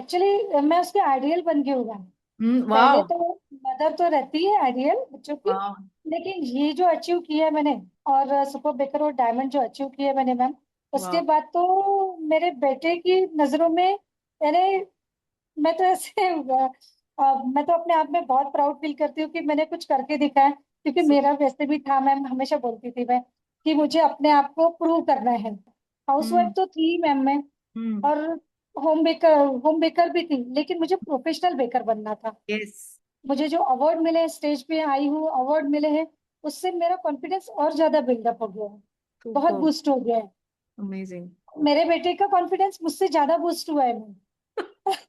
Actually मैं उसके ideal बन गई हूँ मैम। पहले वाह। तो मदर तो रहती है आइडियल बच्चों की, वाह। लेकिन ये जो अचीव किया है मैंने, और सुपर बेकर और डायमंड जो अचीव किया है मैंने मैम, उसके वाह। बाद तो मेरे बेटे की नजरों में, यानी मैं तो ऐसे मैं तो अपने आप में बहुत प्राउड फील करती हूँ कि मैंने कुछ करके दिखाया, क्योंकि सु- मेरा वैसे भी था मैम, हमेशा बोलती थी मैं कि मुझे अपने आप को प्रूव करना है। हाउस वाइफ हम्म। तो थी मैम मैं, हम्म। और होम बेकर भी थी, लेकिन मुझे प्रोफेशनल बेकर बनना था। यस। मुझे जो अवार्ड मिले, स्टेज पे आई हूँ, अवार्ड मिले हैं, उससे मेरा कॉन्फिडेंस और ज्यादा बिल्डअप हो गया है, बहुत सुपर। बूस्ट हो गया है। अमेजिंग। मेरे बेटे का कॉन्फिडेंस मुझसे ज्यादा बूस्ट हुआ है मैम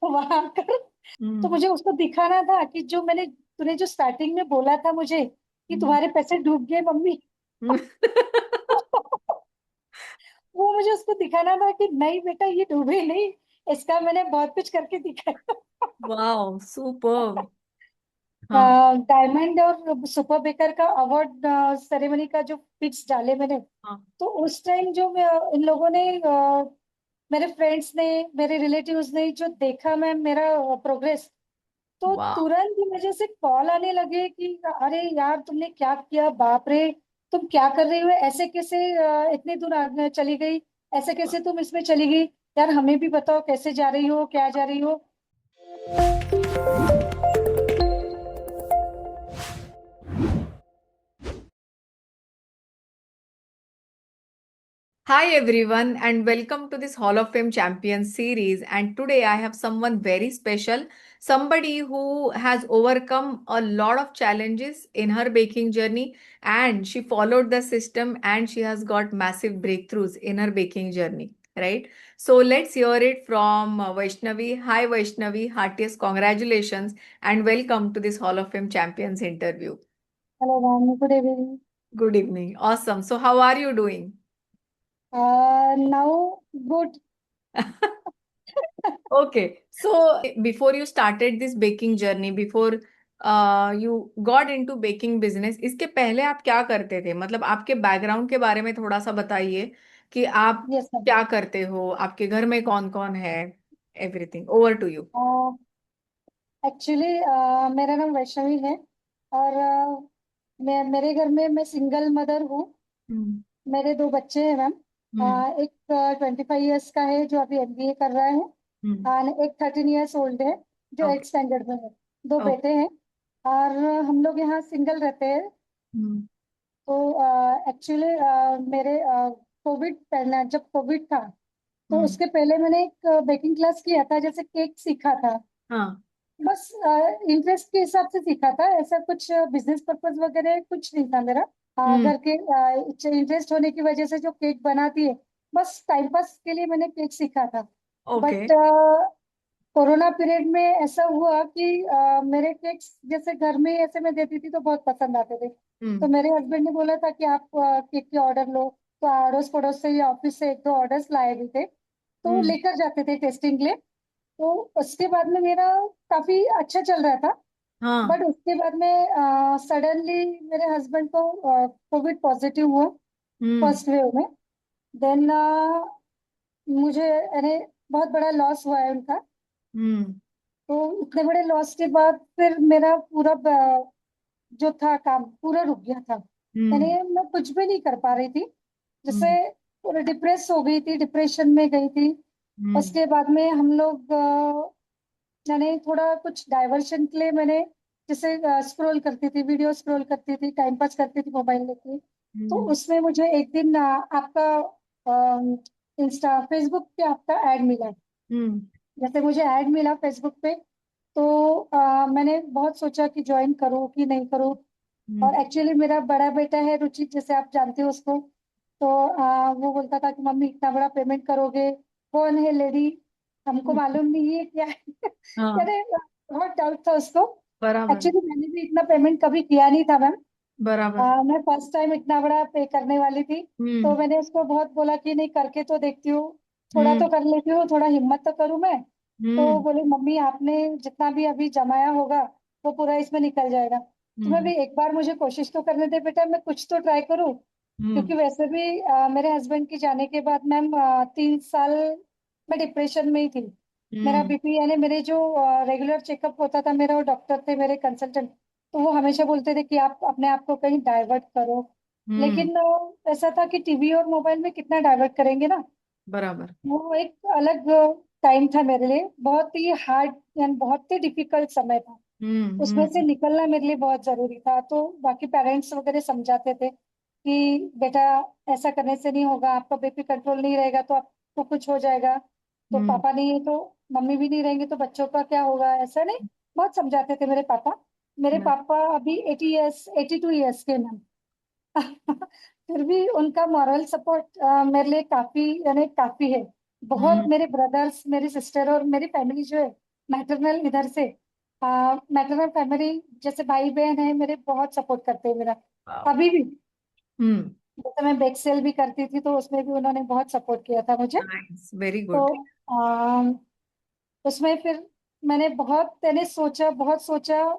वहां कर। तो हम्म। मुझे उसको दिखाना था कि जो मैंने, तूने जो स्टार्टिंग में बोला था मुझे कि हम्म। तुम्हारे पैसे डूब गए मम्मी वो मुझे उसको दिखाना था कि नहीं बेटा, ये डूबे नहीं, इसका मैंने बहुत कुछ करके दिखाया वाह सुपर। हाँ। डायमंड और सुपर बेकर का अवार्ड सेरेमनी का जो पिक्स डाले मैंने, हाँ। तो उस टाइम जो इन लोगों ने, मेरे फ्रेंड्स ने, मेरे रिलेटिव्स ने जो देखा मैम मेरा प्रोग्रेस, तो वाह। तुरंत ही मुझे से कॉल आने लगे कि अरे यार तुमने क्या किया, बाप रे, तुम क्या कर रही हो, ऐसे कैसे इतनी दूर आगे चली गई, ऐसे कैसे तुम इसमें चली गई, यार हमें भी बताओ कैसे जा रही हो, क्या जा रही हो। Hi everyone and welcome to this Hall of Fame Champions series, and today I have someone very special, somebody who has overcome a lot of challenges in her baking journey, and she followed the system and she has got massive breakthroughs in her baking journey, right? So let's hear it from Vaishnavi. Hi Vaishnavi, heartiest congratulations and welcome to this Hall of Fame Champions interview. Hello ma'am, good evening. Good evening. Awesome. So how are you doing? Now good Okay, so before you started this baking journey, before you got into baking business, इसके पहले आप क्या करते थे? मतलब आपके background के बारे में थोड़ा सा बताइए कि आप यस क्या करते हो, आपके घर में कौन कौन है, everything over to you. Ma'am. Actually मेरा नाम वैष्णवी है, और मेरे घर में मैं सिंगल मदर हूँ। हम्म। मेरे दो बच्चे हैं मैम। हम्म। एक 25 ईयर्स का है जो अभी एमबीए कर रहा है, हम्म। और एक 13 ईयर्स ओल्ड है जो ओके। 8th स्टैंडर्ड में है। दो ओके। बेटे हैं, और हम लोग यहाँ सिंगल रहते हैं। हम्म। तो एक्चुअली मेरे कोविड पहले, जब कोविड था, तो हम्म। उसके पहले मैंने एक बेकिंग क्लास किया था, जैसे केक सीखा था, हाँ। बस इंटरेस्ट के हिसाब से सीखा था, ऐसा कुछ बिजनेस पर्पस वगैरह कुछ नहीं था मेरा। हम्म। घर के इंटरेस्ट होने की वजह से जो केक बनाती है, बस टाइम पास के लिए मैंने केक सीखा था। ओके। बट कोरोना पीरियड में ऐसा हुआ कि मेरे केक्स जैसे घर में ऐसे मैं देती थी तो बहुत पसंद आते थे, तो हम्म। मेरे हस्बैंड ने बोला था कि आप केक के ऑर्डर लो। तो अड़ोस पड़ोस से या ऑफिस से एक दो ऑर्डर्स लाए भी थे, तो हम्म। लेकर जाते थे टेस्टिंग के लिए। तो उसके बाद में मेरा काफी अच्छा चल रहा था। हाँ। बट उसके बाद में सडनली मेरे हस्बैंड को कोविड पॉजिटिव हुआ, हम्म। फर्स्ट वेव में। देन मुझे, यानी बहुत बड़ा लॉस हुआ है उनका। हम्म। तो इतने बड़े लॉस के बाद फिर मेरा पूरा जो था काम पूरा रुक गया था, यानी हम्म। मैं कुछ भी नहीं कर पा रही थी, जिससे हम्म। पूरा डिप्रेस हो गई थी, डिप्रेशन में गई थी। हम्म। उसके बाद में हम लोग मैंने थोड़ा कुछ डाइवर्शन के लिए मैंने, जैसे स्क्रॉल करती थी, वीडियो स्क्रॉल करती थी, टाइम पास करती थी मोबाइल लेके। तो हम्म। उसमें मुझे एक दिन आपका इंस्टा फेसबुक पे आपका ऐड मिला। हम्म। जैसे मुझे ऐड मिला फेसबुक पे, तो मैंने बहुत सोचा कि ज्वाइन करूँ कि नहीं करूँ। और हम्म। एक्चुअली मेरा बड़ा बेटा है रुचि, जैसे आप जानते हो उसको, तो वो बोलता था कि मम्मी इतना बड़ा पेमेंट करोगे, कौन है लेडी, हमको हम्म। मालूम नहीं है क्या है हाँ। यानी बहुत डाउट था उसको। बराबर। एक्चुअली मैंने भी इतना पेमेंट कभी किया नहीं था मैम। बराबर। मैं फर्स्ट टाइम इतना बड़ा पे करने वाली थी। तो हम्म। मैंने उसको बहुत बोला कि नहीं, करके तो देखती हूँ, थोड़ा तो हम्म। कर लेती हूँ, थोड़ा हिम्मत तो करूँ मैं। तो वो हम्म। बोले मम्मी आपने जितना भी अभी जमाया होगा वो पूरा इसमें निकल जाएगा, तुम्हें हम्म। भी एक बार मुझे कोशिश तो करने दे बेटा, मैं कुछ तो ट्राई करूँ। हम्म। क्योंकि वैसे भी मेरे हस्बैंड के जाने के बाद मैम 3 साल मैं डिप्रेशन में ही थी। मेरा हम्म बीपी यानी मेरे जो रेगुलर चेकअप होता था मेरा, वो डॉक्टर थे मेरे कंसल्टेंट, तो वो हमेशा बोलते थे कि आप अपने आप को कहीं डाइवर्ट करो। हम्म। लेकिन ऐसा था कि टीवी और मोबाइल में कितना डाइवर्ट करेंगे ना। बराबर। वो एक अलग टाइम था मेरे लिए, बहुत ही हार्ड एंड बहुत ही डिफिकल्ट समय था। उसमें से हम्म। निकलना मेरे लिए बहुत जरूरी था। तो बाकी पेरेंट्स वगैरह समझाते थे कि बेटा ऐसा करने से नहीं होगा, आपका बीपी कंट्रोल नहीं रहेगा तो आपको कुछ हो जाएगा, तो हम्म पापा नहीं है तो मम्मी भी नहीं रहेंगे तो बच्चों का क्या होगा, ऐसा नहीं। बहुत समझाते थे मेरे पापा। मेरे हम्म। पापा अभी 80 ईयर्स 82 ईयर्स के ना। फिर भी उनका मॉरल सपोर्ट मेरे लिए काफी यानी काफी है। बहुत हम्म। मेरे ब्रदर्स मेरी सिस्टर और मेरी फैमिली जो है मैटरनल इधर से, मैटरनल फैमिली जैसे भाई बहन है मेरे, बहुत सपोर्ट करते हैं मेरा वाओ। अभी भी। हम्म। जैसे मैं बेक सेल भी करती थी तो उसमें भी उन्होंने बहुत सपोर्ट किया था मुझे। नाइस, वेरी तो गुड। उसमें फिर मैंने बहुत सोचा।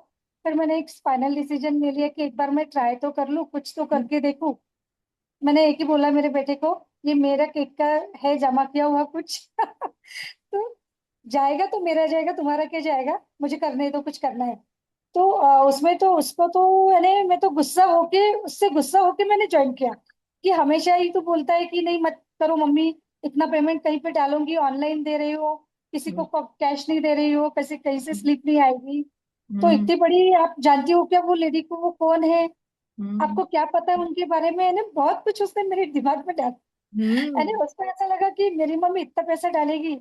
फिर मैंने एक फाइनल डिसीजन ले लिया कि एक बार मैं ट्राई तो कर लूँ, कुछ तो करके देखूं। मैंने एक ही बोला मेरे बेटे को, ये मेरा केक का है जमा किया हुआ कुछ। तो जाएगा तो मेरा जाएगा, तुम्हारा क्या जाएगा, मुझे करने दो, कुछ करना है। तो उसमें तो उसको तो यानी मैं तो गुस्सा होके मैंने ज्वाइन किया। कि हमेशा ही तो बोलता है कि नहीं मत करो मम्मी, इतना पेमेंट कहीं पे डालूंगी, ऑनलाइन दे रही हो, किसी को कैश नहीं दे रही हो, पैसे कहीं से स्लिप नहीं आएगी। तो हम्म इतनी बड़ी आप जानती हो क्या वो लेडी को, वो कौन है, हम्म आपको क्या पता है उनके बारे में, है ना। बहुत कुछ उसने मेरे दिमाग में डाल, यानी हम्म। उसको ऐसा लगा कि मेरी मम्मी इतना पैसा डालेगी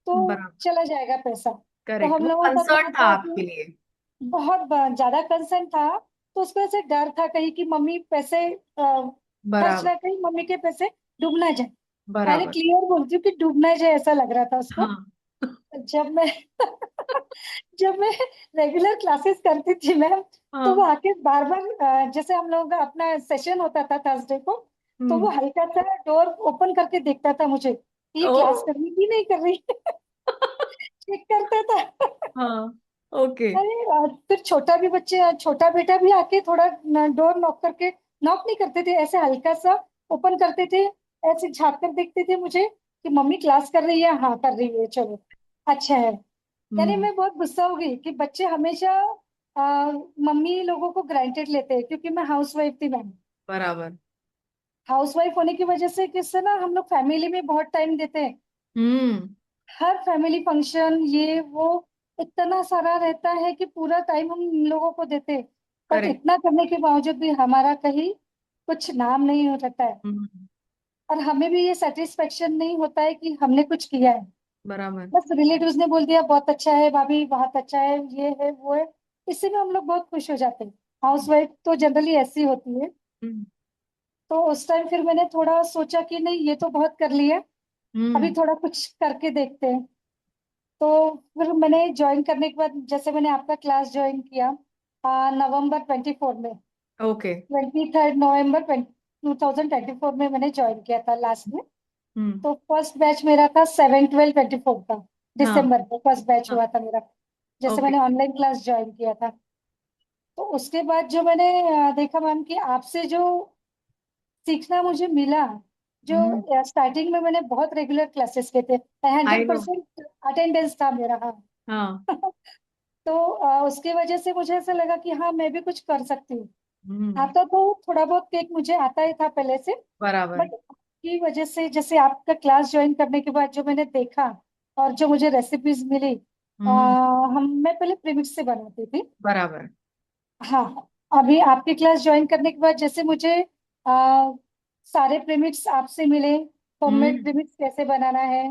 तो बराबर। चला जाएगा पैसा। तो करेक्ट, हम वो लोगों का कंसर्न क्या था था आपके कि लिए। बहुत ज्यादा कंसर्न था। तो उसको ऐसे डर था कहीं कि मम्मी पैसे खर्च बराबर। ना, कहीं मम्मी के पैसे डूब ना जाए। मैंने बराबर। क्लियर बोलती हूँ कि डूब ना जाए, ऐसा लग रहा था उसको। हाँ जब मैं जब मैं रेगुलर क्लासेस करती थी मैम, तो वो हाँ। आके बार बार जैसे हम लोगों का अपना सेशन होता था थर्सडे को, तो वो हम्म। हल्का सा डोर ओपन करके देखता था मुझे कि ये ओ। क्लास कर रही कि नहीं कर रही। चेक करता था। हाँ। ओके। अरे फिर छोटा बेटा भी आके थोड़ा डोर नॉक करके, नॉक नहीं करते थे, ऐसे हल्का सा ओपन करते थे, ऐसे झांक कर देखते थे मुझे कि मम्मी क्लास कर रही है, हाँ कर रही है, चलो अच्छा है। यानी हम्म। मैं बहुत गुस्सा हो गई कि बच्चे हमेशा मम्मी लोगों को ग्रांटेड लेते हैं, क्योंकि मैं हाउस वाइफ थी मैम। बराबर। हाउस वाइफ होने की वजह से किससे ना हम लोग फैमिली में बहुत टाइम देते हैं। हम्म। हर फैमिली फंक्शन ये वो इतना सारा रहता है कि पूरा टाइम हम इन लोगों को देते हैं। But correct. इतना करने के बावजूद भी हमारा कहीं कुछ नाम नहीं हो रहता है। हम्म। और हमें भी ये सेटिस्फेक्शन नहीं होता है कि हमने कुछ किया है। बराबर। बस रिलेटिव्स ने बोल दिया बहुत अच्छा है भाभी, बहुत अच्छा है, ये है वो है, इससे में हम लोग बहुत खुश हो जाते हैं। हाउस वाइफ तो जनरली ऐसी होती है। हम्म तो उस टाइम फिर मैंने थोड़ा सोचा कि नहीं ये तो बहुत कर लिया, अभी हम्म। थोड़ा कुछ करके देखते हैं। तो फिर मैंने ज्वाइन करने के बाद जैसे मैंने आपका क्लास ज्वाइन किया नवंबर 24 में, ओके। 23 नवंबर 2024 में मैंने ज्वाइन किया था लास्ट में। हम्म। तो फर्स्ट बैच मेरा था 7/12/24 का, हाँ दिसंबर में फर्स्ट बैच हाँ। हुआ था मेरा, जैसे ओके। मैंने ऑनलाइन क्लास ज्वाइन किया था। तो उसके बाद जो मैंने देखा मैम कि आपसे जो सीखना मुझे मिला, हम्म। जो स्टार्टिंग में मैंने बहुत रेगुलर क्लासेस के थे, I hundred no. Percent attendance था मेरा, हाँ। हाँ। तो उसके वजह से मुझे ऐसा लगा कि हाँ मैं भी कुछ कर सकती हूँ। हम्म। आता तो थोड़ा बहुत केक मुझे आता ही था पहले से। बराबर। बट की वजह से जैसे आपका क्लास ज्वाइन करने के बाद जो मैंने देखा और जो मुझे रेसिपीज मिली, हम्म। मैं पहले प्रीमिक्स से बनाती थी। बराबर। हाँ, अभी आपकी क्लास ज्वाइन करने के बाद जैसे मुझे आ, सारे प्रीमिक्स आपसे मिले, होममेड हम्म। प्रीमिक्स कैसे बनाना है,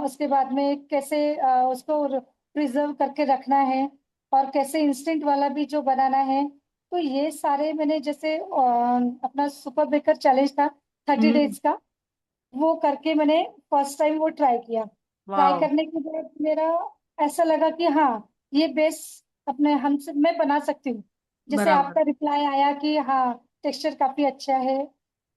उसके बाद में कैसे उसको प्रिजर्व करके रखना है, और कैसे इंस्टेंट वाला भी जो बनाना है। तो ये सारे मैंने जैसे अपना सुपर बेकर चैलेंज था 30 डेज हम्म। का, वो करके मैंने फर्स्ट टाइम वो ट्राई किया। Try wow. करने के बाद मेरा ऐसा लगा कि हाँ ये बेस अपने हमसे मैं बना सकती हूँ। जैसे बराबर। आपका रिप्लाई आया कि हाँ टेक्सचर काफी अच्छा है,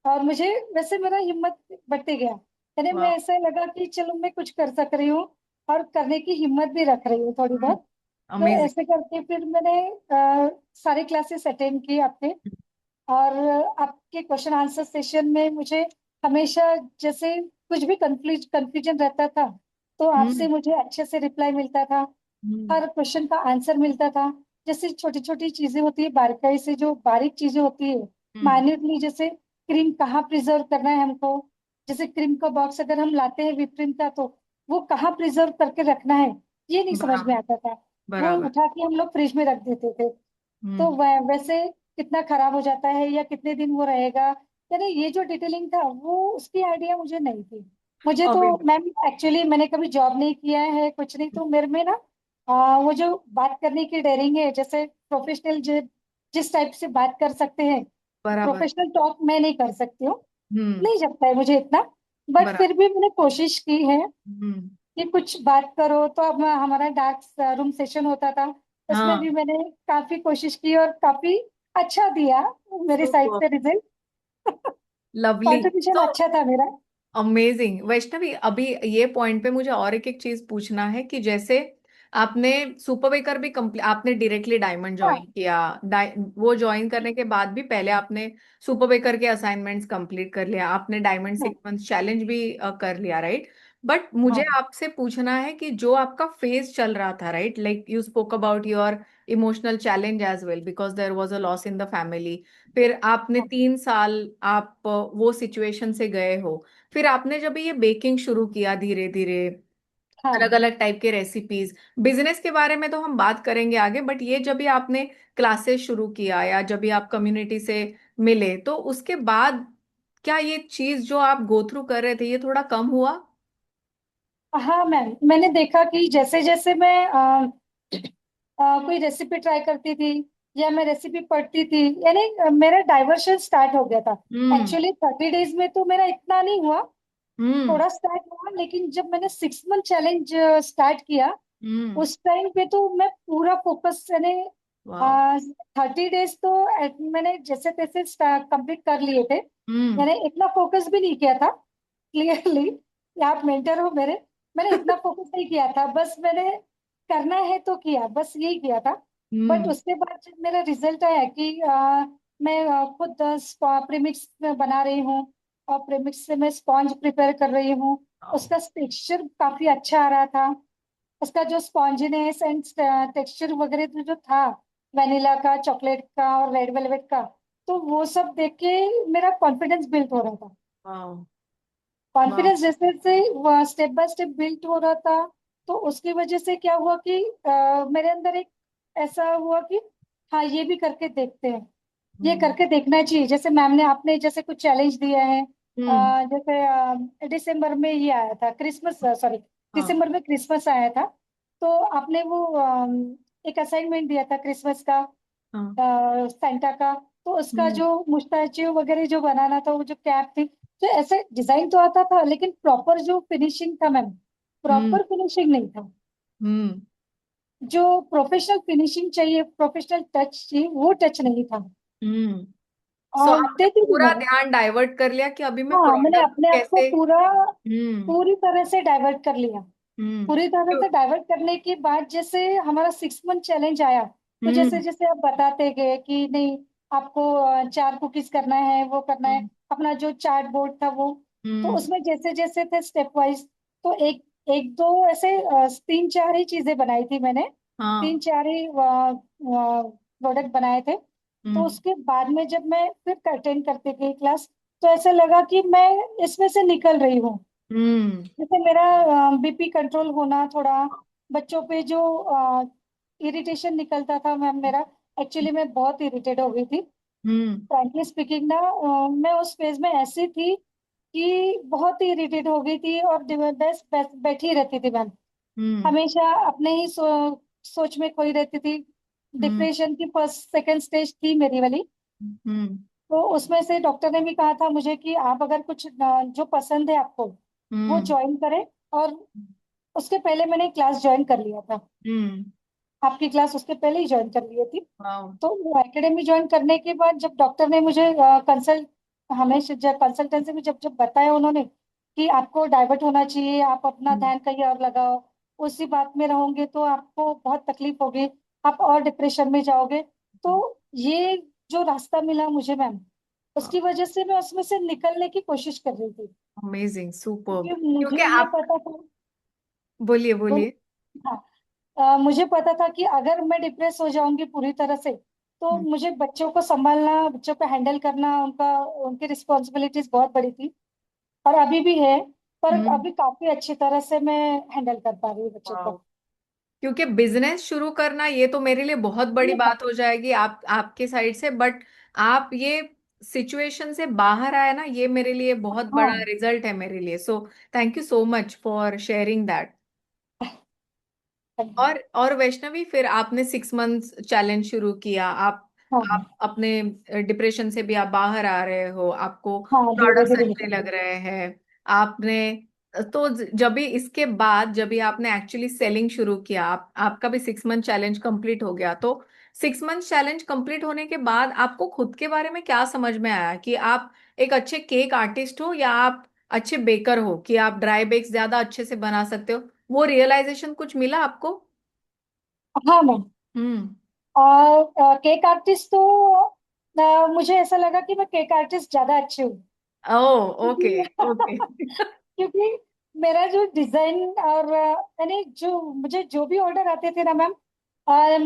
और मुझे वैसे मेरा हिम्मत बढ़ते गया, यानी मैं वाओ। ऐसा लगा कि चलो मैं कुछ कर सक रही हूँ, और करने की हिम्मत भी रख रही हूँ थोड़ी हम्म। बहुत। तो अमेजिंग। ऐसे करके फिर मैंने सारे क्लासेस अटेंड किए आपके। और आपके क्वेश्चन आंसर सेशन में मुझे हमेशा जैसे कुछ भी कंफ्यूजन रहता था, तो आपसे हम्म मुझे अच्छे से रिप्लाई मिलता था, हम्म हर क्वेश्चन का आंसर मिलता था। जैसे छोटी छोटी चीजें होती है, बारीकाई से जो बारीक चीजें होती है, हम्म माइन्यूटली, जैसे क्रीम कहाँ प्रिजर्व करना है हमको, जैसे क्रीम का बॉक्स अगर हम लाते हैं विपरीन का, तो वो कहाँ प्रिजर्व करके रखना है, ये नहीं समझ में बराबर आता था। वो बराबर। उठा के हम लोग फ्रिज में रख देते थे, तो हम्म वैसे कितना खराब हो जाता है या कितने दिन वो रहेगा, यानी ये जो डिटेलिंग था वो उसकी आइडिया मुझे नहीं थी। मुझे तो अभी मैम एक्चुअली मैंने कभी जॉब नहीं किया है, कुछ नहीं, तो मेरे में ना वो जो बात करने की डेयरिंग है, जैसे प्रोफेशनल जिस टाइप से बात कर सकते हैं, बराबर। प्रोफेशनल टॉक मैं नहीं कर सकती हूँ, हम्म नहीं जमता है मुझे इतना। बट फिर बराबर। भी मैंने कोशिश की है हम्म कि कुछ बात करो। तो अब हमारा डार्क रूम सेशन होता था, उसमें हाँ। भी मैंने काफी कोशिश की और काफी अच्छा दिया मेरी साइड सुपर। से रिजल्ट। लवली। कंट्रीब्यूशन तो अच्छा था मेरा। अमेजिंग वैष्णवी, अभी ये पॉइंट पे मुझे और एक एक चीज पूछना है कि जैसे आपने सुपर बेकर भी कंप्लीट, आपने डायरेक्टली डायमंड ज्वाइन हाँ किया, वो ज्वाइन करने के बाद भी पहले आपने सुपर बेकर के असाइनमेंट्स कंप्लीट कर लिया, आपने डायमंड हाँ 6 मंथ चैलेंज भी कर लिया, राइट? बट मुझे हाँ आपसे पूछना है कि जो आपका फेज चल रहा था, right, like you spoke about your emotional challenge as well because there was a loss in the family. फिर आपने हाँ 3 साल आप वो सिचुएशन से गए हो, फिर आपने जब ये बेकिंग शुरू किया धीरे धीरे, अलग हाँ अलग टाइप के रेसिपीज, बिजनेस के बारे में तो हम बात करेंगे आगे, बट ये जब भी आपने क्लासेस शुरू किया या जब भी आप कम्युनिटी से मिले, तो उसके बाद क्या ये चीज जो आप गो थ्रू कर रहे थे ये थोड़ा कम हुआ? हाँ मैम, मैंने देखा कि जैसे जैसे मैं कोई रेसिपी ट्राई करती थी या मैं रेसिपी पढ़ती थी, यानी मेरा डाइवर्शन स्टार्ट हो गया था। हम्म एक्चुअली 30 डेज में तो मेरा इतना नहीं हुआ, हम्म थोड़ा स्टार्ट हुआ, लेकिन जब मैंने 6 मंथ चैलेंज स्टार्ट किया, हम्म। उस टाइम पे तो मैं पूरा फोकस, यानी वाह। 30 डेज तो मैंने जैसे तैसे कंप्लीट कर लिए थे। हम्म मैंने इतना फोकस भी नहीं किया था, क्लियरली, आप मेंटर हो मेरे। मैंने इतना फोकस नहीं किया था, बस मैंने करना है तो किया, बस यही किया था। बट हम्म। उसके बाद जब मेरा रिजल्ट आया कि मैं खुद प्रीमिक्स बना रही हूँ, और प्रीमिक्स से मैं स्पॉन्ज प्रिपेयर कर रही हूँ, उसका टेक्सचर काफी अच्छा आ रहा था, उसका जो स्पॉन्जीनेस एंड टेक्सचर वगैरह जो था, वेनिला का, चॉकलेट का और रेड वेलवेट का, तो वो सब देख के मेरा कॉन्फिडेंस बिल्ड हो रहा था। वाह। वाह। कॉन्फिडेंस जैसे जैसे स्टेप बाय स्टेप बिल्ड हो रहा था, तो उसकी वजह से क्या हुआ कि मेरे अंदर एक ऐसा हुआ कि हाँ, ये भी करके देखते हैं, ये हम्म करके देखना चाहिए। जैसे मैम ने आपने जैसे कुछ चैलेंज दिया है, हम्म। जैसे दिसंबर में ये आया था क्रिसमस, सॉरी, हाँ दिसंबर में क्रिसमस आया था, तो आपने वो एक असाइनमेंट दिया था क्रिसमस का, हाँ। सेंटा का, तो उसका हम्म जो मुस्टैच्यू वगैरह जो बनाना था, वो जो कैप थी, तो ऐसे डिजाइन तो आता था, लेकिन प्रॉपर जो फिनिशिंग था मैम, हम्म प्रॉपर फिनिशिंग नहीं था। हम्म जो प्रोफेशनल फिनिशिंग चाहिए, प्रोफेशनल टच चाहिए, वो टच नहीं था। हम्म। सो और आपने देती थी पूरा मैं। ध्यान डाइवर्ट कर लिया कि अभी मैं हाँ, मैंने प्रोडक्ट अपने आप को कैसे। पूरा हम्म पूरी तरह से डाइवर्ट कर लिया। पूरी तरह क्यों? से डाइवर्ट करने के बाद जैसे हमारा 6 मंथ चैलेंज आया, तो जैसे हम्म जैसे आप बताते गए कि नहीं, आपको 4 कुकीज करना है, वो करना है, हम्म अपना जो चार्ट बोर्ड था वो, तो हम्म। उसमें जैसे जैसे थे स्टेप वाइज, तो एक एक दो ऐसे 3 4 ही चीजें बनाई थी मैंने, तीन हाँ। चार ही प्रोडक्ट बनाए थे। तो हम्म उसके बाद में जब मैं फिर अटेंड करते गई क्लास, तो ऐसा लगा कि मैं इसमें से निकल रही हूँ। हम्म जैसे मेरा बीपी कंट्रोल होना थोड़ा, बच्चों पे जो इरिटेशन निकलता था मैम मेरा, एक्चुअली मैं बहुत इरिटेट हो गई थी, हम्म फ्रैंकली स्पीकिंग ना। मैं उस फेज में ऐसी थी कि बहुत ही इरिटेट हो गई थी, और बस बस बैठी रहती थी मैम, हम्म हमेशा अपने ही सोच में खोई रहती थी। हम्म डिप्रेशन की फर्स्ट सेकंड स्टेज थी मेरी वाली। हम्म तो उसमें से डॉक्टर ने भी कहा था मुझे कि आप अगर कुछ जो पसंद है आपको, वो हम्म ज्वाइन करें। और उसके पहले मैंने क्लास ज्वाइन कर लिया था, हम्म। आपकी क्लास उसके पहले ही ज्वाइन कर ली थी। वाओ। तो वो एकेडमी ज्वाइन करने के बाद जब डॉक्टर ने मुझे कंसल्ट हमें जब कंसल्टेंसी में जब जब बताया उन्होंने कि आपको डाइवर्ट होना चाहिए, आप अपना हम्म। ध्यान कहीं और लगाओ, उसी बात में रहोगे तो आपको बहुत तकलीफ होगी, आप और डिप्रेशन में जाओगे। तो ये जो रास्ता मिला मुझे मैम, उसकी वजह से मैं उसमें से निकलने की कोशिश कर रही थी, अमेजिंग, सुपर्ब। क्योंकि मुझे क्योंकि ये आप, पता था। बोलिए वो बोलिए। हाँ, मुझे पता था कि अगर मैं डिप्रेस हो जाऊंगी पूरी तरह से, तो हम्म। मुझे बच्चों को संभालना, बच्चों को हैंडल करना, उनकी रिस्पॉन्सिबिलिटीज बहुत बड़ी थी, और अभी भी है। पर हम्म। अभी काफी अच्छी तरह से मैं हैंडल कर पा रही हूँ बच्चों वाओ। को। क्योंकि बिजनेस शुरू करना ये तो मेरे लिए बहुत बड़ी ये बात- बात हो जाएगी आप आपके साइड से, बट आप ये सिचुएशन से बाहर आए ना, ये मेरे लिए बहुत बड़ा हाँ रिजल्ट है मेरे लिए। सो thank you so much for sharing that. और वैष्णवी, फिर आपने 6 मंथ्स चैलेंज शुरू किया। आप हाँ अपने डिप्रेशन से भी आप बाहर आ रहे हो, आपको हाँ, धीरे प्रोडक्ट्स धीरे अच्छे निकल लग रही रहे हैं। आपने तो जब भी इसके बाद जब भी आपने एक्चुअली सेलिंग शुरू किया, आपका भी 6 मंथ चैलेंज कंप्लीट हो गया। तो 6 मंथ चैलेंज कंप्लीट होने के बाद आपको खुद के बारे में क्या समझ में आया कि आप एक अच्छे केक आर्टिस्ट हो या आप अच्छे बेकर हो, कि आप ड्राई बेक्स ज्यादा अच्छे से बना सकते हो? वो रियलाइजेशन कुछ मिला आपको? हाँ मैम। हम्म। केक आर्टिस्ट तो मुझे ऐसा लगा कि मैं केक आर्टिस्ट ज्यादा अच्छी हूँ। ओह, ओके क्योंकि ओके। क्योंकि मेरा जो डिजाइन और यानी जो मुझे जो भी ऑर्डर आते थे ना मैम,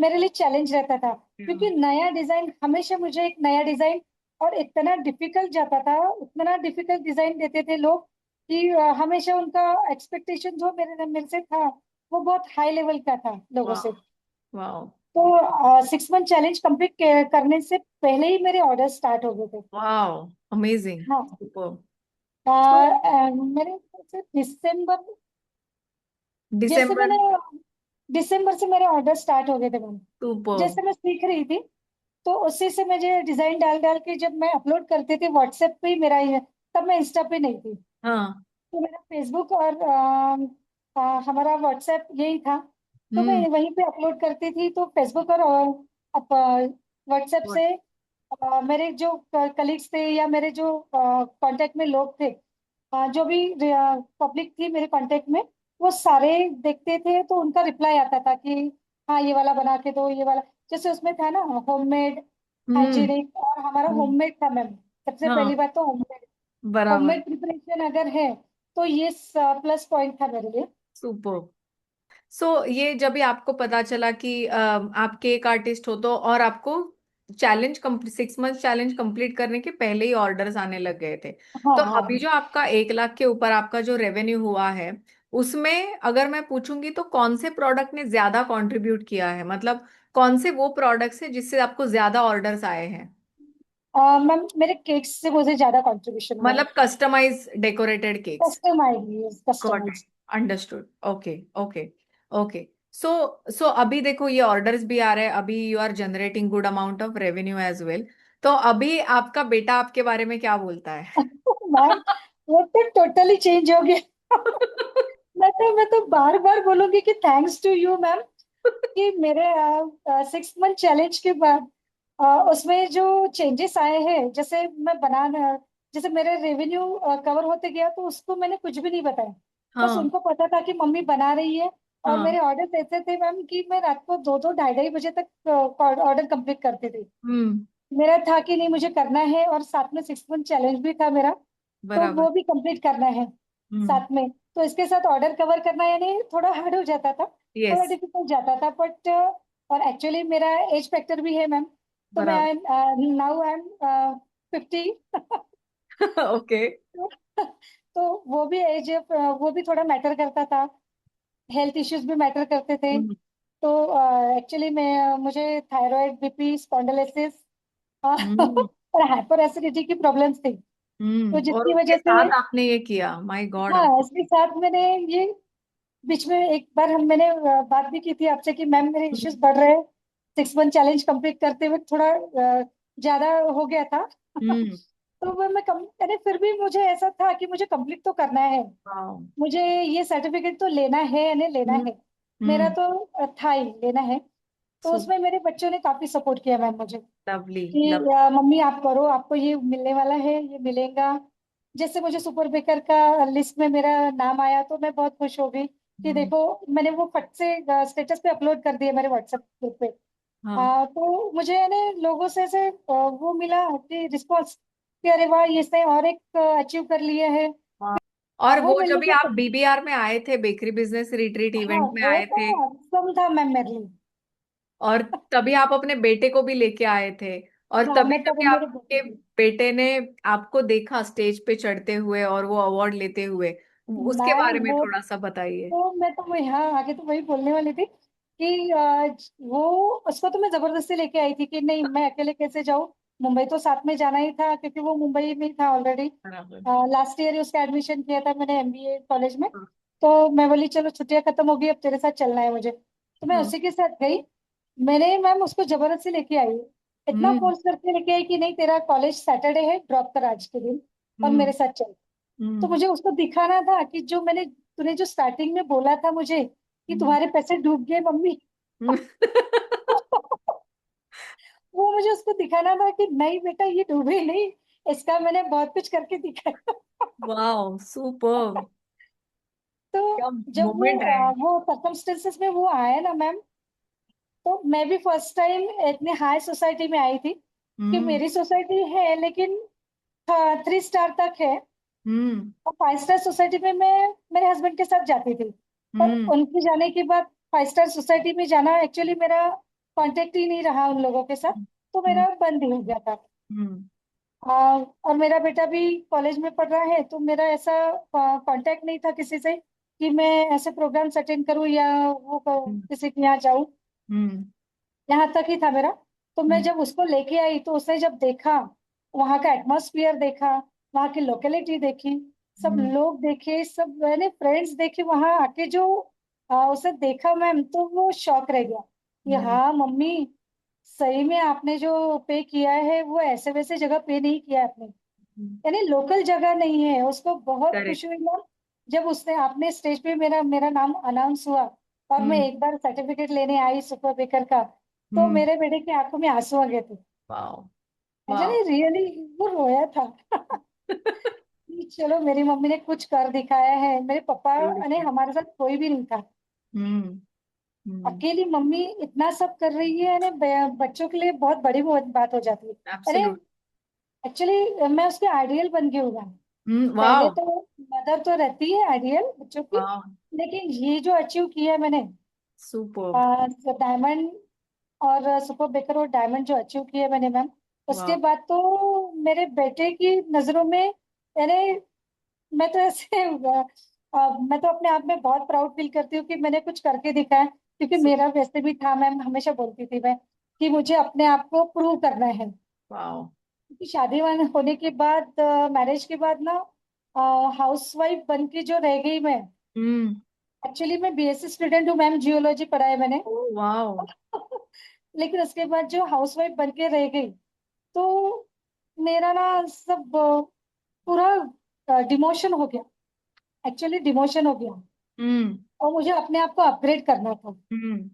मेरे लिए चैलेंज रहता था। क्योंकि नया डिजाइन, हमेशा मुझे एक नया डिजाइन, और इतना डिफिकल्ट जाता था, इतना डिफिकल्ट डिजाइन देते थे लोग कि हमेशा उनका एक्सपेक्टेशन जो मेरे मेरे से था, वो बहुत हाई लेवल का था लोगों वाह। से। वाह। तो 6 मंथ चैलेंज कंप्लीट करने से पहले ही मेरे ऑर्डर स्टार्ट हो गए थे। वाह। अमेजिंग। हाँ। सुपर। सो मेरे ख्याल से दिसंबर, जैसे दिसंबर। मैंने दिसंबर से मेरे ऑर्डर स्टार्ट हो गए थे मैम। सुपर। जैसे मैं सीख रही थी, तो उसी से मुझे डिजाइन डाल डाल के जब मैं अपलोड करती थी व्हाट्सएप पे ही मेरा ये, तब मैं इंस्टा पे नहीं थी। हाँ। तो मेरा फेसबुक और हमारा व्हाट्सएप यही था। तो मैं हम्म। वहीं पे अपलोड करती थी। तो फेसबुक और व्हाट्सएप What? से मेरे जो कलीग्स थे या मेरे जो कांटेक्ट में लोग थे, जो भी पब्लिक थी मेरे कांटेक्ट में, वो सारे देखते थे, तो उनका रिप्लाई आता था कि हाँ ये वाला बना के दो, ये वाला। जैसे उसमें था ना होममेड, हम्म। हाइजीनिक, और हमारा हम्म। होममेड था मैम। सबसे पहली हाँ। बात तो होममेड, बराबर। होममेड प्रिपरेशन अगर है, तो ये प्लस पॉइंट था मेरे लिए। सुपर। सो ये जब भी आपको पता चला कि आप केक आर्टिस्ट हो, तो और आपको challenge complete 6 month challenge complete करने के पहले ही ऑर्डर्स आने लग गए थे, हाँ तो अभी हाँ। जो आपका 1 लाख के ऊपर आपका जो रेवेन्यू हुआ है, उसमें अगर मैं पूछूंगी तो कौन से प्रोडक्ट ने ज्यादा कंट्रीब्यूट किया है? मतलब कौन से वो प्रोडक्ट्स है जिससे आपको ज्यादा ऑर्डर्स आए हैं? मैम मेरे केक्स से मुझे ज्यादा कंट्रीब्यूशन हुआ है। मतलब customize decorated cakes. Customize got it. Customize. Understood. Okay okay okay. So so अभी देखो ये ऑर्डर्स भी आ रहे हैं, अभी you are generating good amount of revenue as well. तो अभी आपका बेटा आपके बारे में क्या बोलता है? मैम वो तो टोटली चेंज हो गया। मैं तो बार बार बोलूंगी कि थैंक्स टू यू मैम, कि मेरे 6 मंथ चैलेंज के बाद उसमें जो चेंजेस आए हैं, जैसे मैं जैसे मेरे रेवेन्यू कवर होते गया, तो उसको मैंने कुछ भी नहीं बताया। बस हाँ। उनको पता था कि मम्मी बना रही है। और हाँ। मेरे ऑर्डर ऐसे थे मैम कि मैं रात को 2-2 ढाई-ढाई बजे तक ऑर्डर कंप्लीट करती थी। हम्म। मेरा था कि नहीं, मुझे करना है, और साथ में 6 मंथ चैलेंज भी था मेरा, तो बराबर। वो भी कंप्लीट करना है हम्म। साथ में। तो इसके साथ ऑर्डर कवर करना यानी थोड़ा हार्ड हो जाता था, थोड़ा यस। डिफिकल्ट जाता था, बट और एक्चुअली मेरा एज फैक्टर भी है मैम। तो बराबर। मैं नाउ आई एम 50। ओके। तो वो भी एज, वो भी थोड़ा मैटर करता था, हेल्थ इश्यूज भी मैटर करते थे। हम्म। तो एक्चुअली मैं मुझे थायराइड, बीपी, स्पॉन्डिलोसिस हम्म। और हाइपर एसिडिटी की प्रॉब्लम्स थी। तो और जिसकी उसके वजह से, साथ आपने ये किया, माय गॉड। हाँ इसके साथ मैंने ये, बीच में एक बार मैंने बात भी की थी आपसे कि मैम मेरे इश्यूज बढ़ रहे हैं। 6 मंथ चैलेंज कंप्लीट करते हुए थोड़ा ज्यादा हो गया था। हम्म। तो वो मैं कम, अरे फिर भी मुझे ऐसा था कि मुझे कंप्लीट तो करना है, वाओ। मुझे ये सर्टिफिकेट तो लेना है, यानी लेना हम्म। है। मेरा हम्म। तो था ही लेना है। तो सो उसमें मेरे बच्चों ने काफी सपोर्ट किया मैम मुझे, लवली कि लव। मम्मी आप करो, आपको ये मिलने वाला है, ये मिलेगा। जैसे मुझे सुपर बेकर का लिस्ट में मेरा नाम आया, तो मैं बहुत खुश हो गई कि देखो, मैंने वो फट से स्टेटस पे अपलोड कर दिया मेरे व्हाट्सएप ग्रुप पे। हाँ। तो मुझे यानी लोगों से वो मिला कि रिस्पॉन्स, कि अरे वाह, ये इसने और एक अचीव कर लिया है। और वो वो मेरे जब लिए भी तो आप बीबीआर में आए थे, बेकरी बिजनेस रिट्रीट हाँ, इवेंट में वो आए तो थे, औसम था मैम मेरे लिए। और तभी आप अपने बेटे को भी लेके आए थे, और हाँ, तभी मैं तब तभी मेरे आपके बेटे ने आपको देखा स्टेज पे चढ़ते हुए और वो अवार्ड लेते हुए, उसके मैम बारे में वो थोड़ा सा बताइए। तो मैं तो वही, हाँ, आगे तो वही बोलने वाली थी कि वो उसको तो मैं जबरदस्ती लेके आई थी कि नहीं, मैं अकेले कैसे जाऊँ। मुंबई तो साथ में जाना ही था क्योंकि वो मुंबई में ही था ऑलरेडी। बराबर। लास्ट ईयर ही उसका एडमिशन किया था मैंने एमबीए कॉलेज में। हाँ। तो मैं बोली चलो छुट्टियां खत्म हो गई, अब तेरे साथ चलना है मुझे, तो मैं हाँ। उसी के साथ गई। मैंने मैम उसको जबरदस्ती लेके आई, इतना हम्म। फोर्स करके लेके आई कि नहीं, तेरा कॉलेज सैटरडे है, ड्रॉप कर आज के दिन और हम्म। मेरे साथ चल। तो हम्म। मुझे उसको दिखाना था कि जो मैंने, तूने जो स्टार्टिंग में बोला था मुझे कि हम्म। तुम्हारे पैसे डूब गए मम्मी। वो मुझे उसको दिखाना था कि नहीं बेटा, ये डूबे नहीं, इसका मैंने बहुत कुछ करके दिखाया। वाह, सुपर। तो क्या जब मोमेंट है। वो सर्कमस्टेंसेस में वो आया ना मैम, तो मैं भी फर्स्ट टाइम इतने हाई सोसाइटी में आई थी कि हम्म। मेरी सोसाइटी है लेकिन 3 स्टार तक है। हम्म। और 5 स्टार सोसाइटी में मैं मेरे हस्बैंड के साथ जाती थी। पर हम्म। उनके जाने के बाद 5 स्टार सोसाइटी में जाना एक्चुअली मेरा कांटेक्ट ही नहीं रहा उन लोगों के साथ, तो हम्म। मेरा बंद ही हो गया था। हम्म। और मेरा बेटा भी कॉलेज में पढ़ रहा है, तो मेरा ऐसा कांटेक्ट नहीं था किसी से कि मैं ऐसे प्रोग्राम्स अटेंड करूँ या किसी के यहाँ जाऊँ। हम्म। यहाँ तक ही था मेरा। तो मैं हम्म। जब उसको लेके आई तो उसने जब देखा, वहाँ का एटमॉस्फियर देखा, वहाँ की लोकेलिटी देखी, सब हम्म। लोग देखे, सब मैंने फ्रेंड्स देखे वहाँ आके, जो उसे देखा मैम, तो वो शौक रह गया कि हम्म। हाँ मम्मी, सही में आपने जो पे किया है वो ऐसे वैसे जगह पे नहीं किया है आपने, यानी लोकल जगह नहीं है। उसको बहुत करेक्ट। खुशी हुई मैम जब उसने आपने स्टेज पे मेरा मेरा नाम अनाउंस हुआ और मैं हम्म। एक बार सर्टिफिकेट लेने आई सुपर बेकर का, तो हम्म। मेरे बेटे की आंखों में आंसू आ गए थे। वाओ। वाओ। एक्चुअली रियली वो रोया था कि चलो मेरी मम्मी ने कुछ कर दिखाया है। मेरे पापा ने, ब्यूटीफुल। हमारे साथ कोई भी नहीं था, हम्म। हम्म। अकेली मम्मी इतना सब कर रही है, यानी बच्चों के लिए बहुत बड़ी बात हो जाती है। अरे एब्सोल्यूट। एक्चुअली मैं उसके आइडियल बन गई हूँ। पहले वाओ। तो मदर तो रहती है आइडियल बच्चों की, वाओ। लेकिन ये जो अचीव किया है मैंने, सुपर्ब। डायमंड और सुपर बेकर और डायमंड जो अचीव किया है मैंने मैम, उसके वाओ। बाद तो मेरे बेटे की नजरों में, यानी मैं तो ऐसे मैं तो अपने आप में बहुत प्राउड फील करती हूँ कि मैंने कुछ करके दिखाया, क्योंकि मेरा वैसे भी था मैम, हमेशा बोलती थी मैं कि मुझे अपने आप को प्रूव करना है। वाओ। क्योंकि शादी होने के बाद, मैरिज के बाद ना, हाउस वाइफ बन के जो रह गई मैं, हम्म। एक्चुअली मैं बीएससी स्टूडेंट हूँ मैम, जियोलॉजी पढ़ा है मैंने। Oh wow. लेकिन उसके बाद जो हाउस वाइफ बन के रह गई, तो मेरा ना सब पूरा डिमोशन हो गया, एक्चुअली डिमोशन हो गया। हम्म। और मुझे अपने आप को अपग्रेड करना था। हम्म।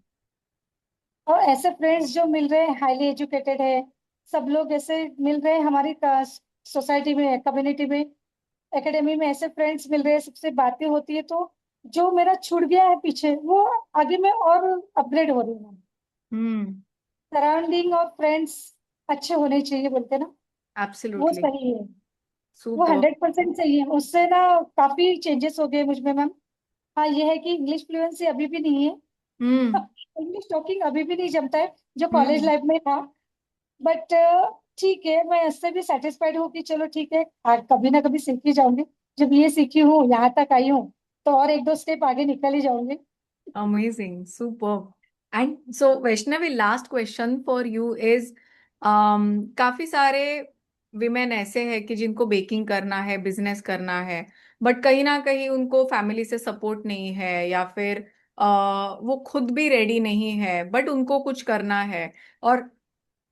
और ऐसे फ्रेंड्स जो मिल रहे हैं हाईली एजुकेटेड है, सब लोग ऐसे मिल रहे हैं हमारी सोसाइटी में, कम्युनिटी में, एकेडमी में, ऐसे फ्रेंड्स मिल रहे हैं, सबसे बातें होती है, तो जो मेरा छूट गया है पीछे, वो आगे मैं और अपग्रेड हो रही हूँ। हम्म। सराउंडिंग और फ्रेंड्स अच्छे होने चाहिए बोलते हैं ना, वो एब्सोल्युटली। सही है। वो सुपर। 100% सही है, उससे ना काफी चेंजेस हो गए मुझ में मैम। हाँ, ये है कि इंग्लिश फ्लुएंसी अभी भी नहीं है। हम्म। इंग्लिश टॉकिंग अभी भी नहीं जमता है जो कॉलेज हम्म। लाइफ में था। बट ठीक है, मैं इससे भी सेटिस्फाइड हूँ कि चलो ठीक है, कभी ना कभी सीख ही जाऊंगी। जब ये सीखी हूँ, यहाँ तक आई हूँ, तो और एक दो स्टेप आगे निकल ही जाऊंगी। Amazing, superb. And so, Vaishnavi, last question for you is, काफी सारे विमेन ऐसे हैं कि जिनको बेकिंग करना है, बिजनेस करना है, बट कहीं ना कहीं उनको फैमिली से सपोर्ट नहीं है, या फिर वो खुद भी रेडी नहीं है, बट उनको कुछ करना है, और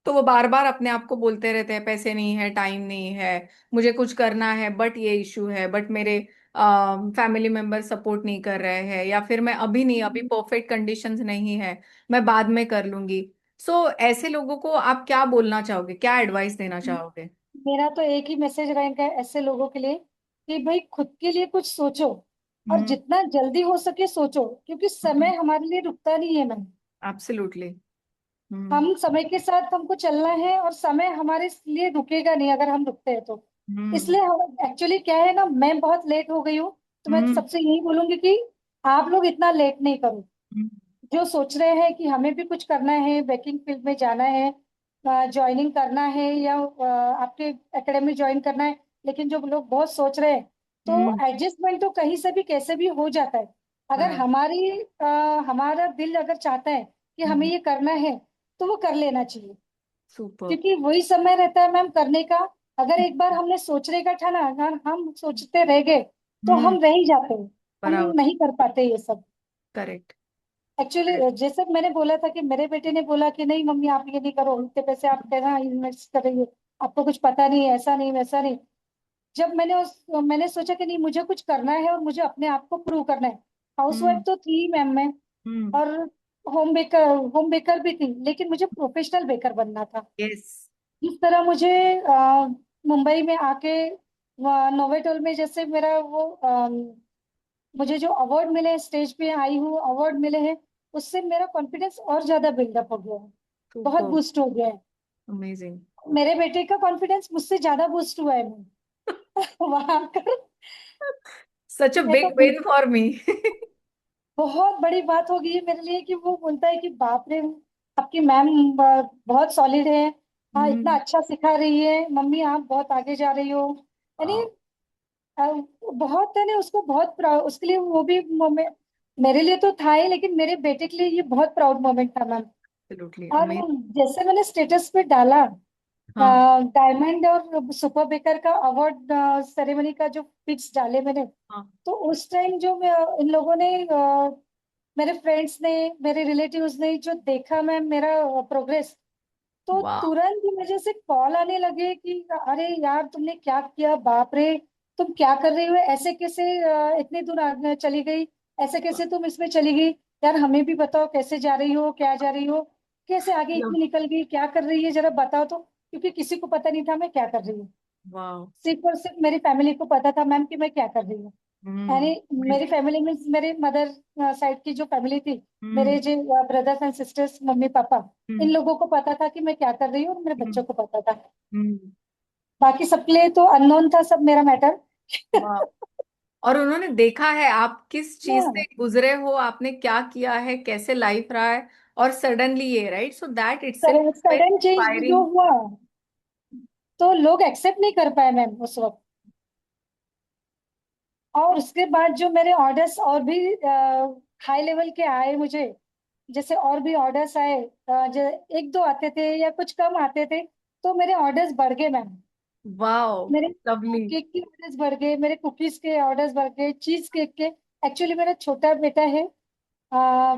तो वो बार बार अपने आप को बोलते रहते हैं, पैसे नहीं है, टाइम नहीं है, मुझे कुछ करना है, बट ये इशू है, बट मेरे फैमिली मेंबर सपोर्ट नहीं कर रहे हैं, या फिर मैं अभी नहीं, अभी परफेक्ट कंडीशंस नहीं है, मैं बाद में कर लूंगी। सो ऐसे लोगों को आप क्या बोलना चाहोगे, क्या एडवाइस देना चाहोगे? मेरा तो एक ही मैसेज रहेगा ऐसे लोगों के लिए कि भाई खुद के लिए कुछ सोचो, और हम्म। जितना जल्दी हो सके सोचो, क्योंकि समय हमारे लिए रुकता नहीं है मैम। एब्सोल्युटली। हम्म। हम समय के साथ हमको चलना है, और समय हमारे लिए रुकेगा नहीं अगर हम रुकते हैं तो। हम्म। इसलिए एक्चुअली क्या है ना, मैं बहुत लेट हो गई हूँ तो मैं हम्म सबसे यही बोलूंगी कि आप लोग इतना लेट नहीं करो। हम्म जो सोच रहे हैं कि हमें भी कुछ करना है, बेकिंग फील्ड में जाना है, ज्वाइनिंग करना है, या आपके एकेडमी ज्वाइन करना है, लेकिन जो लोग बहुत सोच रहे हैं, तो हम्म, एडजस्टमेंट तो कहीं से भी कैसे भी हो जाता है। अगर बराबर। हमारा दिल अगर चाहता है कि हमें हम्म, ये करना है, तो वो कर लेना चाहिए। सुपर। क्योंकि वही समय रहता है मैम करने का। अगर एक बार हमने सोचने का ठाना, अगर हम सोचते रह गए, तो हम्म, हम रह ही जाते हैं। हम बराबर। नहीं कर पाते ये सब। करेक्ट। एक्चुअली जैसे मैंने बोला था कि मेरे बेटे ने बोला कि नहीं मम्मी आप ये नहीं करो, इतने पैसे आप कहना इन्वेस्ट कर रही हो, आपको कुछ पता नहीं है, ऐसा नहीं वैसा नहीं। जब मैंने सोचा कि नहीं मुझे कुछ करना है और मुझे अपने आप को प्रूव करना है। हाउसवाइफ हम्म तो थी मैम मैं, हम्म और होम बेकर भी थी, लेकिन मुझे प्रोफेशनल बेकर बनना था। यस। जिस तरह मुझे मुंबई में आके नोवेटोल में जैसे मेरा वो मुझे जो अवार्ड मिले, स्टेज पे आई हूँ, अवार्ड मिले हैं, उससे मेरा कॉन्फिडेंस और ज्यादा बिल्डअप हो गया है। बहुत सुपर। बूस्ट हो गया है। अमेजिंग। मेरे बेटे का कॉन्फिडेंस मुझसे ज्यादा बूस्ट हुआ है मैम वहां कर। सच अ मैं तो बिग विन फॉर मी। बहुत बड़ी बात हो गई है मेरे लिए कि वो बोलता है कि बाप रे, आपकी मैम बहुत सॉलिड है। हाँ, इतना हम्म, अच्छा सिखा रही है मम्मी, आप बहुत आगे जा रही हो। यानी वाओ। अ, बहुत है ना, उसको बहुत प्राउड, उसके लिए वो भी मेरे लिए तो था ही, लेकिन मेरे बेटे के लिए ये बहुत प्राउड मोमेंट था मैम। एब्सोल्युटली और अमेजिंग। जैसे मैंने स्टेटस पे डाला, हाँ डायमंड और सुपर बेकर का अवार्ड सेरेमनी का जो पिक्स डाले मैंने, हाँ। तो उस टाइम जो इन लोगों ने, मेरे फ्रेंड्स ने, मेरे रिलेटिव्स ने जो देखा मैम मेरा प्रोग्रेस, तो वाओ। तुरंत ही मुझे से कॉल आने लगे कि अरे यार तुमने क्या किया, बाप रे, तुम क्या कर रही हो, ऐसे कैसे इतने दूर आगे चली गई, ऐसे कैसे तुम इसमें चली गई, यार हमें भी बताओ कैसे जा रही हो, क्या जा रही हो, कैसे आगे इतनी निकल गई, क्या कर रही है, जरा बताओ तो। क्योंकि किसी को पता नहीं था मैं क्या कर रही हूँ। वाओ। सिर्फ और सिर्फ मेरी फैमिली को पता था मैम कि मैं क्या कर रही हूँ। यानी मेरी अमेजिंग। फैमिली में मेरे मदर साइड की जो फैमिली थी, हम्म मेरे जो brothers and sisters, mummy papa, इन हम्म लोगों को पता था कि मैं क्या कर रही हूँ, और मेरे हम्म बच्चों को पता था। हम्म, बाकी सबके लिए तो अननोन था सब मेरा मैटर वाओ। और उन्होंने देखा है आप किस चीज से हाँ, गुजरे हो, आपने क्या किया है, कैसे लाइफ रहा है, और सडनली ये right, so that itself very sudden change जो इंस्पायरिंग। हुआ, तो लोग एक्सेप्ट नहीं कर पाए मैम उस वक्त। और उसके बाद जो मेरे ऑर्डर्स और भी हाई लेवल के आए मुझे, जैसे और भी ऑर्डर्स आए, जो एक दो आते थे या कुछ कम आते थे, तो मेरे ऑर्डर्स बढ़ गए मैम। वाओ। मेरे लवली। केक के ऑर्डर्स बढ़ गए, मेरे कुकीज के ऑर्डर्स बढ़ गए, चीज केक के। एक्चुअली मेरा छोटा बेटा है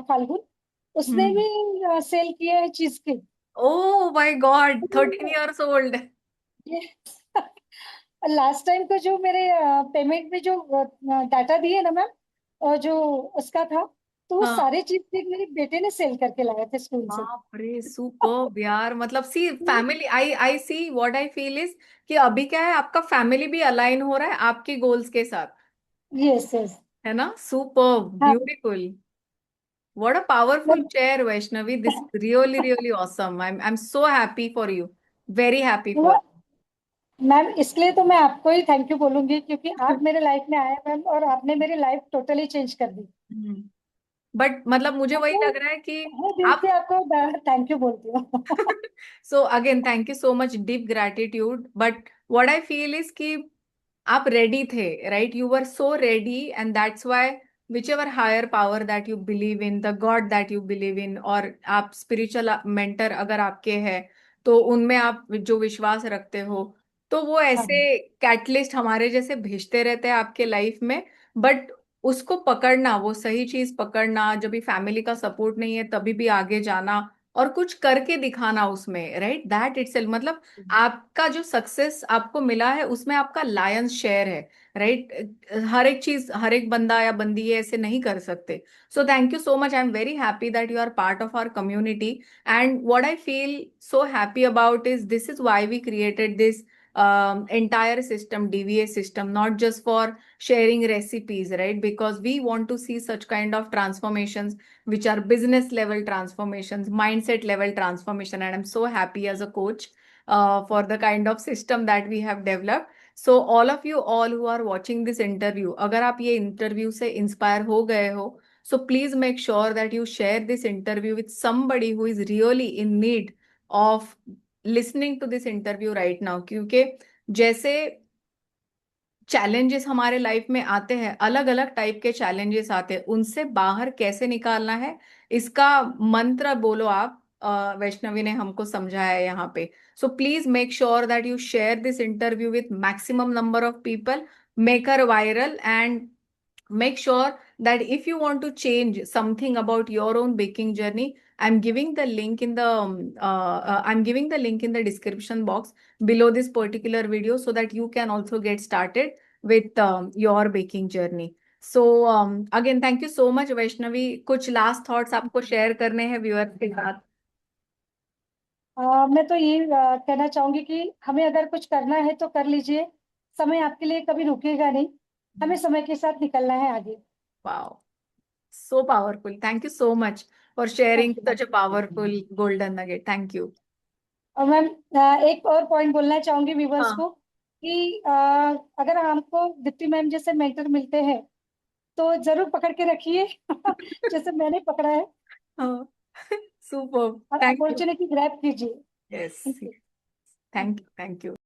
फाल्गुन, उसने हम्म। भी सेल किया है cheese cake. Oh my God, 13 years old। Last time को जो मेरे पेमेंट में जो डाटा दिए ना मैम, और जो उसका था, तो वो हाँ। सारे चीज केक मेरे बेटे ने सेल करके लाए थे स्कूल से। बाप रे, सुपर यार। मतलब see family, I I see what I feel is कि अभी क्या है, आपका फैमिली भी अलाइन हो रहा है आपकी गोल्स के साथ, यस यस। है ना। सुपर हाँ beautiful. What a powerful chair, Vaishnavi. This is really, really awesome. I'm so happy for you. Very happy for ma'am इसलिए तो मैं आपको ही थैंक यू बोलूंगी, क्योंकि आप you. मेरे लाइफ में आए मैम, और आपने मेरी लाइफ टोटली चेंज कर दी। बट मतलब मुझे वही मैं लग रहा है कि मैं दिल आप से आपको थैंक यू बोलती हूँ so again thank you so much, deep gratitude. But what I feel is कि आप रेडी थे, right, you were so ready, and that's why whichever higher power that you believe in, the god that you believe in, और आप spiritual mentor अगर आपके हैं तो उनमें आप जो विश्वास रखते हो, तो वो हाँ ऐसे कैटलिस्ट हमारे जैसे भेजते रहते हैं आपके लाइफ में। बट उसको पकड़ना, वो सही चीज पकड़ना, जब भी फैमिली का सपोर्ट नहीं है तभी भी आगे जाना और कुछ करके दिखाना उसमें, राइट, दैट इटसेल्फ मतलब आपका जो सक्सेस आपको मिला है उसमें आपका लायंस शेयर है, राइट। हर एक चीज हर एक बंदा या बंदी ये ऐसे नहीं कर सकते। So thank you so much, I am very happy that you are part of our community. And what I feel so happy about is this is why we created this entire system, DVA system, not just for sharing recipes, right? Because we want to see such kind of transformations which are business level transformations, mindset level transformation. And I'm so happy as a coach for the kind of system that we have developed. So all of you all who are watching this interview, अगर आप ये interview से inspire हो गए हो, so please make sure that you share this interview with somebody who is really in need of listening to this interview right now. क्योंकि जैसे challenges हमारे लाइफ में आते हैं, अलग अलग टाइप के चैलेंजेस आते हैं, उनसे बाहर कैसे निकालना है, इसका मंत्र बोलो आप, वैष्णवी ने हमको समझाया है यहाँ पे. So please make sure that you share this interview with maximum number of people, make her viral, and make sure that if you want to change something about your own baking journey, I'm giving the link in the I'm giving the link in the description box below this particular video, so that you can also get started with your baking journey. So again, thank you so much Vaishnavi. कुछ last thoughts आपको share करने हैं viewers के साथ? मैं तो ये कहना चाहूंगी कि हमें अगर कुछ करना है तो कर लीजिए। समय आपके लिए कभी रुकेगा नहीं। हमें समय के साथ निकलना है आगे। Wow, so powerful. Thank you so much for sharing such a powerful golden nugget. Thank you. और मैम, एक और पॉइंट बोलना चाहूंगी व्यूवर्स हाँ. को कि अगर हमको दीप्ति मैम जैसे मेंटर मिलते हैं तो जरूर पकड़ के रखिए जैसे मैंने पकड़ा है। हाँ. Superb. और Thank you. अपॉर्चुनिटी ग्रैब कीजिए। Yes. Thank you. Thank you. Thank you.